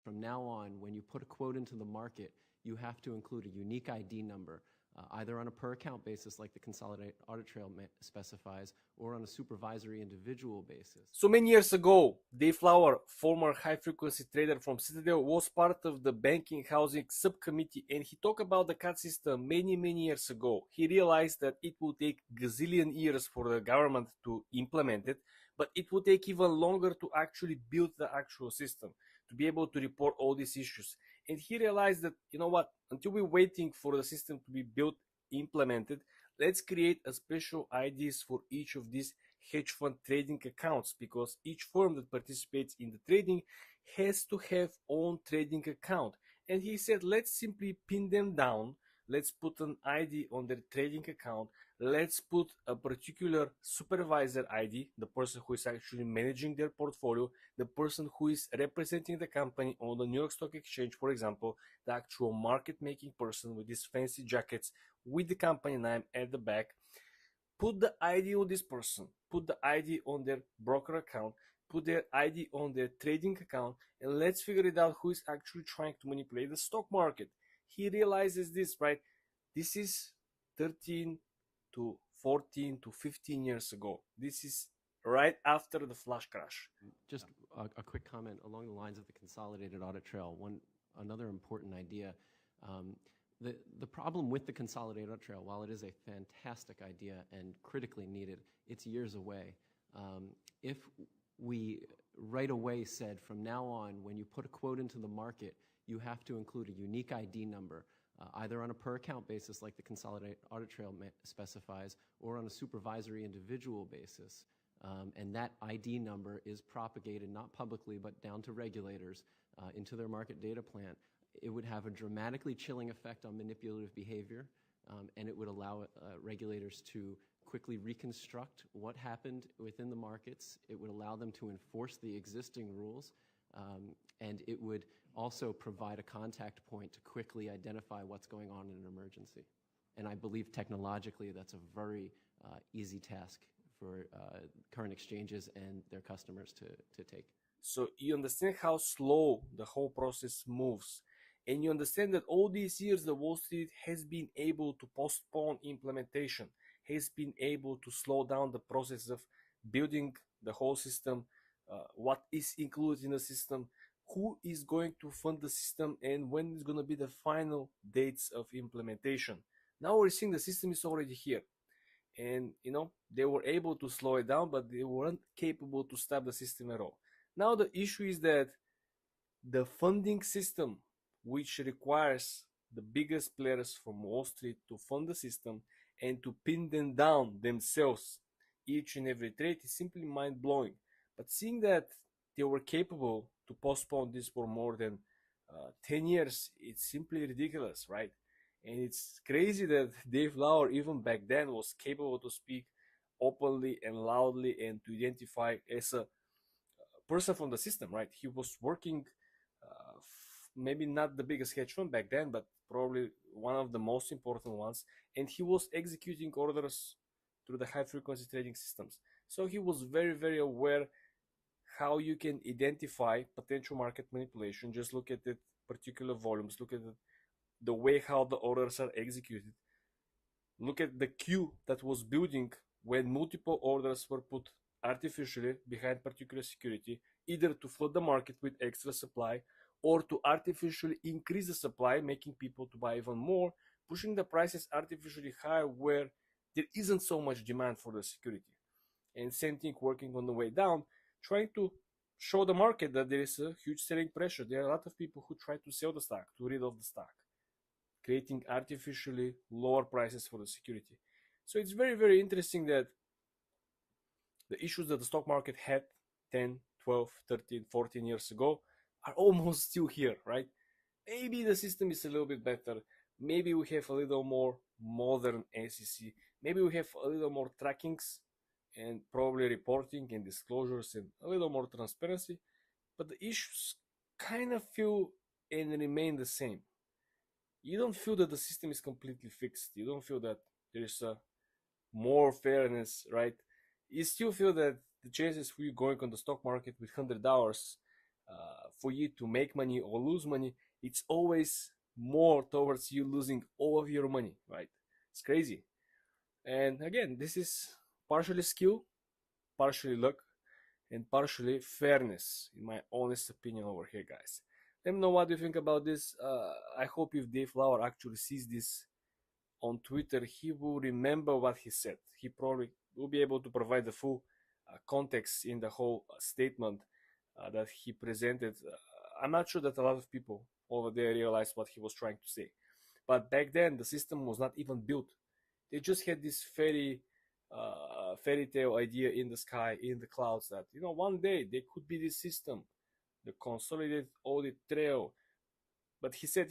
From now on, when you put a quote into the market, you have to include a unique ID number, either on a per-account basis like the Consolidated Audit Trail specifies, or on a supervisory individual basis. So many years ago, Dave Lauer, former high-frequency trader from Citadel, was part of the banking housing subcommittee, and he talked about the CAD system many years ago. He realized that it would take gazillion years for the government to implement it, but it would take even longer to actually build the actual system, to be able to report all these issues. And he realized that, you know what, until we're waiting for the system to be built, implemented, let's create a special IDs for each of these hedge fund trading accounts, because each firm that participates in the trading has to have own trading account. And he said, let's simply pin them down. Let's put an ID on their trading account. Let's put a particular supervisor ID, the person who is actually managing their portfolio, the person who is representing the company on the New York Stock Exchange, for example, the actual market making person with these fancy jackets with the company name at the back. Put the ID on this person, put the ID on their broker account, put their ID on their trading account, and let's figure it out who is actually trying to manipulate the stock market. He realizes this, right? This is 13 to 14 to 15 years ago. This is right after the flash crash. Just a quick comment along the lines of the Consolidated Audit Trail. Another important idea. The problem with the Consolidated Audit Trail, while it is a fantastic idea and critically needed, it's years away. If we right away said from now on, when you put a quote into the market, you have to include a unique ID number, either on a per-account basis like the Consolidated Audit Trail specifies, or on a supervisory individual basis. And that ID number is propagated not publicly but down to regulators into their market data plan. It would have a dramatically chilling effect on manipulative behavior, and it would allow regulators to quickly reconstruct what happened within the markets. It would allow them to enforce the existing rules, and it would also provide a contact point to quickly identify what's going on in an emergency. And I believe technologically that's a very easy task for current exchanges and their customers to take. So you understand how slow the whole process moves. And you understand that all these years the Wall Street has been able to postpone implementation, has been able to slow down the process of building the whole system, what is included in the system, who is going to fund the system, and when is going to be the final dates of implementation. Now we're seeing the system is already here. And, they were able to slow it down, but they weren't capable to stop the system at all. Now the issue is that the funding system, which requires the biggest players from Wall Street to fund the system and to pin them down themselves each and every trade, is simply mind-blowing. But seeing that they were capable to postpone this for more than 10 years, it's simply ridiculous, right? And it's crazy that Dave Lauer, even back then, was capable to speak openly and loudly and to identify as a person from the system, right? He was working, maybe not the biggest hedge fund back then, but probably one of the most important ones. And he was executing orders through the high frequency trading systems. So he was very aware how you can identify potential market manipulation. Just look at the particular volumes, look at the way how the orders are executed. Look at the queue that was building when multiple orders were put artificially behind particular security, either to flood the market with extra supply or to artificially increase the supply, making people to buy even more, pushing the prices artificially higher where there isn't so much demand for the security. And same thing working on the way down, trying to show the market that there is a huge selling pressure. There are a lot of people who try to sell the stock, to rid of the stock, creating artificially lower prices for the security. So it's very interesting that the issues that the stock market had 10, 12, 13, 14 years ago are almost still here, right? Maybe the system is a little bit better. Maybe we have a little more modern SEC. Maybe we have a little more trackings and probably reporting and disclosures and a little more transparency. But the issues kind of feel and remain the same. You don't feel that the system is completely fixed. You don't feel that there is a more fairness, right? You still feel that the chances for you going on the stock market with $100 for you to make money or lose money, it's always more towards you losing all of your money, right? It's crazy. And again, this is partially skill, partially luck, and partially fairness, in my honest opinion over here, guys. Let me know what you think about this. I hope if Dave Lauer actually sees this on Twitter, he will remember what he said. He probably will be able to provide the full context in the whole statement that he presented. I'm not sure that a lot of people over there realized what he was trying to say. But back then, the system was not even built. They just had this fairy tale idea in the sky, in the clouds, that one day there could be this system, the consolidated audit trail. But he said,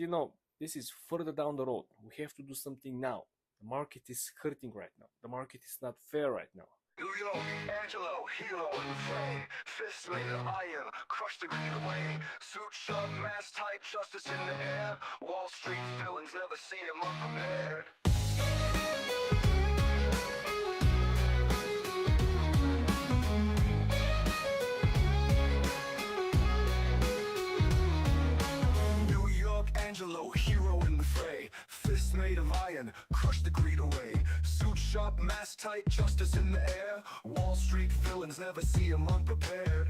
this is further down the road. We have to do something now. The market is hurting right now. The market is not fair right now. York Angelo, hero in the fray, fists made of iron, crushed the greed away, suit sharp, mask tight, justice in the air, Wall Street villains never seen him unprepared. New York Angelo, hero in the fray, fists made of iron, crushed the greed away, suit sharp, mask tight, justice in the air, Wall Street villains never see him unprepared.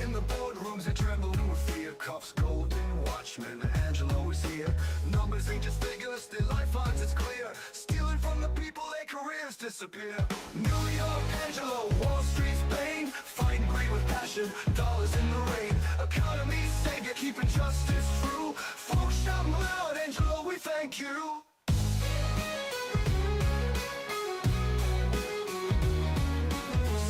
In the boardrooms they tremble with fear, cuffs golden watchmen, Angelo is here. Numbers ain't just figures, their lifelines it's clear, stealing from the people, their careers disappear. New York Angelo, Wall Street's bane, fighting greed with passion, dollars in the rain, economy's savior, keeping justice true. Folks shouting loud, Angelo, we thank you.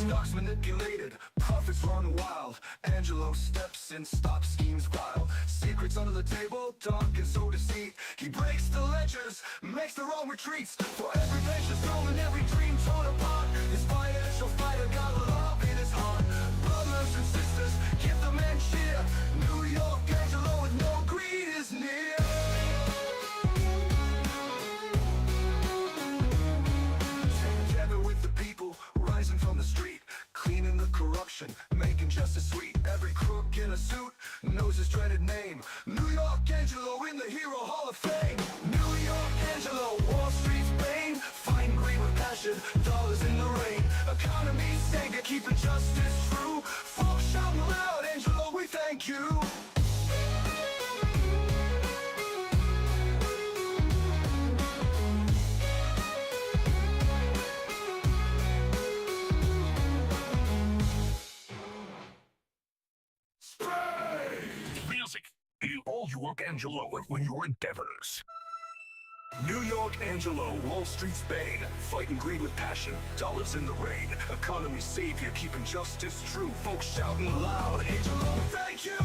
Stocks manipulated, profits run wild, Angelo steps in, stops schemes wild. Secrets under the table, dark and so deceit. He breaks the ledgers, makes the wrong retreats. For every venture thrown and every dream torn apart, this financial fighter got love in his heart. Brothers and sisters, give the man cheer. New York Angelo with no greed is near. Together with the people, rising from the street, cleaning the corruption, making justice sweet. Every crook in a suit knows his dreaded name. New York Angelo in the Hero Hall of Fame. New York Angelo, Wall Street's bane, fighting greed with passion, dollars in the rain, economy's savior, keeping justice true. Folks shouting loud, Angelo, we thank you. Music. All York Angelo when your endeavors. New York Angelo, Wall Street's bane, fighting greed with passion, dollars in the rain, economy's savior, keeping justice true. Folks shouting loud, Angelo, thank you.